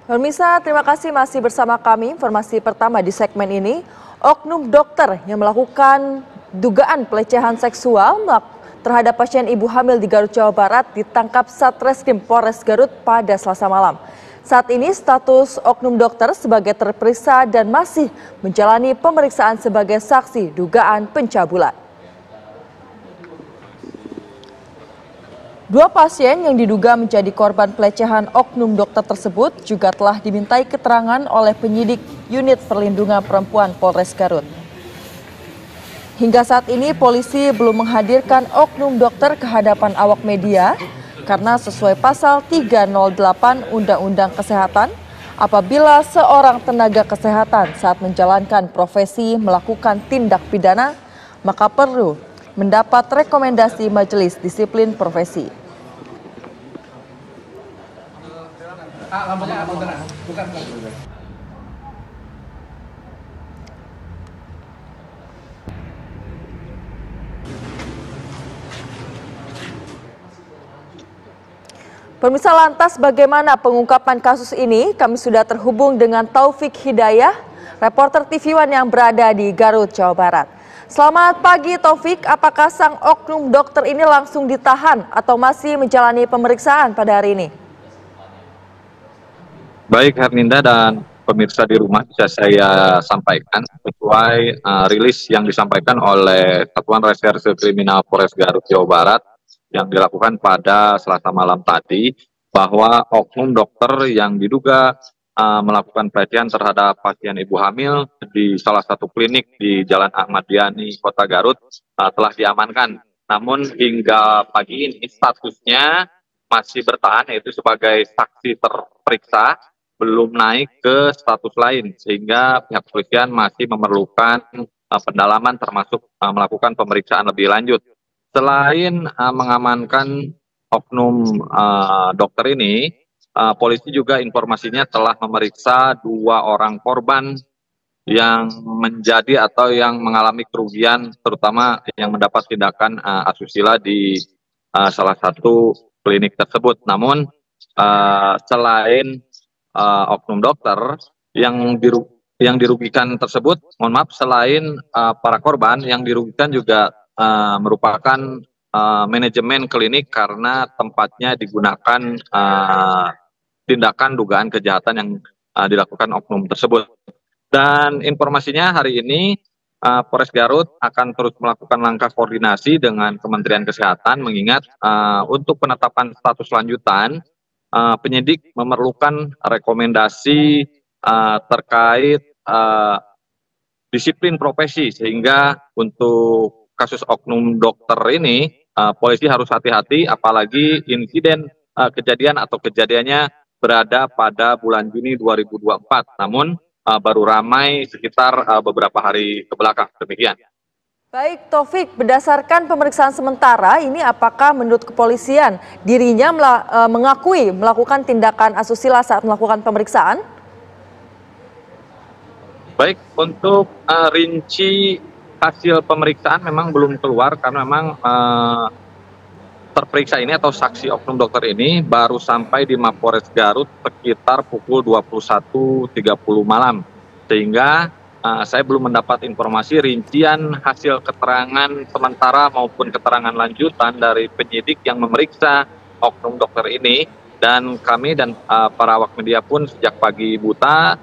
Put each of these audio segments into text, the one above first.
Pemirsa, terima kasih masih bersama kami. Informasi pertama di segmen ini, oknum dokter yang melakukan dugaan pelecehan seksual terhadap pasien ibu hamil di Garut, Jawa Barat ditangkap Satreskrim Polres Garut pada Selasa malam. Saat ini status oknum dokter sebagai terperiksa dan masih menjalani pemeriksaan sebagai saksi dugaan pencabulan. Dua pasien yang diduga menjadi korban pelecehan oknum dokter tersebut juga telah dimintai keterangan oleh penyidik Unit Perlindungan Perempuan Polres Garut. Hingga saat ini polisi belum menghadirkan oknum dokter ke hadapan awak media karena sesuai pasal 308 Undang-Undang Kesehatan, apabila seorang tenaga kesehatan saat menjalankan profesi melakukan tindak pidana, maka perlu mendapat rekomendasi Majelis Disiplin Profesi. Pemirsa, lantas bagaimana pengungkapan kasus ini? Kami sudah terhubung dengan Taufik Hidayah, reporter TV One yang berada di Garut, Jawa Barat. Selamat pagi Taufik, apakah sang oknum dokter ini langsung ditahan atau masih menjalani pemeriksaan pada hari ini? Baik Herninda dan pemirsa di rumah, bisa saya sampaikan sesuai rilis yang disampaikan oleh Satuan Reserse Kriminal Polres Garut, Jawa Barat yang dilakukan pada Selasa malam tadi, bahwa oknum dokter yang diduga melakukan pelecehan terhadap pasien ibu hamil di salah satu klinik di Jalan Ahmad Yani, Kota Garut telah diamankan. Namun hingga pagi ini statusnya masih bertahan, yaitu sebagai saksi terperiksa, belum naik ke status lain, sehingga pihak kepolisian masih memerlukan pendalaman termasuk melakukan pemeriksaan lebih lanjut. Selain mengamankan oknum dokter ini, polisi juga informasinya telah memeriksa 2 orang korban yang menjadi atau yang mengalami kerugian, terutama yang mendapat tindakan asusila di salah satu klinik tersebut. Namun selain oknum dokter yang dirugikan tersebut, mohon maaf, selain para korban, yang dirugikan juga merupakan manajemen klinik karena tempatnya digunakan tindakan dugaan kejahatan yang dilakukan oknum tersebut. Dan informasinya hari ini Polres Garut akan terus melakukan langkah koordinasi dengan Kementerian Kesehatan, mengingat untuk penetapan status lanjutan penyidik memerlukan rekomendasi terkait disiplin profesi, sehingga untuk kasus oknum dokter ini polisi harus hati-hati, apalagi insiden kejadian atau kejadiannya berada pada bulan Juni 2024, namun baru ramai sekitar beberapa hari kebelakang. Demikian. Baik Taufik, berdasarkan pemeriksaan sementara ini, apakah menurut kepolisian dirinya mengakui melakukan tindakan asusila saat melakukan pemeriksaan? Baik, untuk rinci hasil pemeriksaan memang belum keluar, karena memang terperiksa ini atau saksi oknum dokter ini baru sampai di Mapolres Garut sekitar pukul 21.30 malam, sehingga saya belum mendapat informasi rincian hasil keterangan sementara maupun keterangan lanjutan dari penyidik yang memeriksa oknum dokter ini. Dan kami dan para awak media pun sejak pagi buta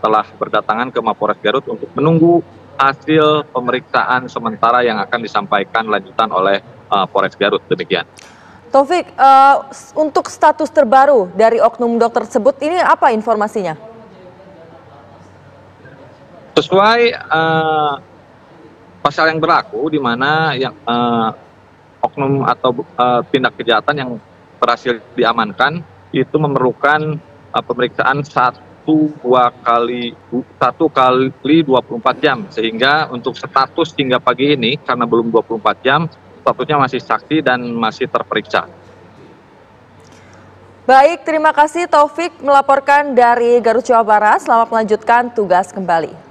telah berdatangan ke Mapolres Garut untuk menunggu hasil pemeriksaan sementara yang akan disampaikan lanjutan oleh Polres Garut. Demikian. Taufik, untuk status terbaru dari oknum dokter tersebut ini apa informasinya? Sesuai pasal yang berlaku, di mana yang oknum atau tindak kejahatan yang berhasil diamankan itu memerlukan pemeriksaan 1 kali 24 jam, sehingga untuk status hingga pagi ini karena belum 24 jam, statusnya masih saksi dan masih terperiksa. Baik, terima kasih Taufik melaporkan dari Garut, Jawa Barat. Selamat melanjutkan tugas kembali.